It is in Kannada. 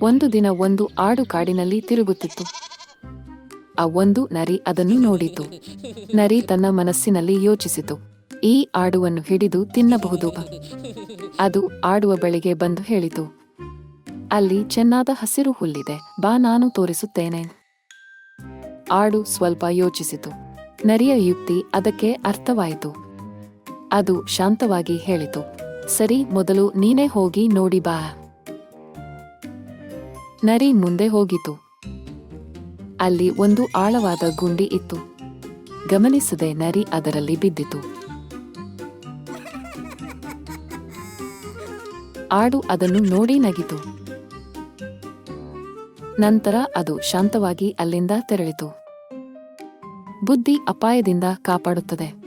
ಒಂದು ದಿನ ಒಂದು ಆಡು ಕಾಡಿನಲ್ಲಿ ತಿರುಗುತ್ತಿತ್ತು. ಆ ಒಂದು ನರಿ ಅದನ್ನು ನೋಡಿತು. ನರಿ ತನ್ನ ಮನಸ್ಸಿನಲ್ಲಿ ಯೋಚಿಸಿತು, ಈ ಆಡುವನ್ನು ಹಿಡಿದು ತಿನ್ನಬಹುದು. ಅದು ಆಡುವ ಬಳಿಗೆ ಬಂದು ಹೇಳಿತು, ಅಲ್ಲಿ ಚೆನ್ನಾದ ಹಸಿರು ಹುಲ್ಲಿದೆ, ಬಾ ನಾನು ತೋರಿಸುತ್ತೇನೆ. ಆಡು ಸ್ವಲ್ಪ ಯೋಚಿಸಿತು. ನರಿಯ ಯುಕ್ತಿ ಅದಕ್ಕೆ ಅರ್ಥವಾಯಿತು. ಅದು ಶಾಂತವಾಗಿ ಹೇಳಿತು, ಸರಿ, ಮೊದಲು ನೀನೇ ಹೋಗಿ ನೋಡಿ ಬಾ. ನರಿ ಮುಂದೆ ಹೋಗಿತು. ಅಲ್ಲಿ ಒಂದು ಆಳವಾದ ಗುಂಡಿ ಇತ್ತು. ಗಮನಿಸದೆ ನರಿ ಅದರಲ್ಲಿ ಬಿದ್ದಿತು. ಆಡು ಅದನ್ನು ನೋಡಿ ನಗಿತು. ನಂತರ ಅದು ಶಾಂತವಾಗಿ ಅಲ್ಲಿಂದ ತೆರಳಿತು. ಬುದ್ಧಿ ಅಪಾಯದಿಂದ ಕಾಪಾಡುತ್ತದೆ.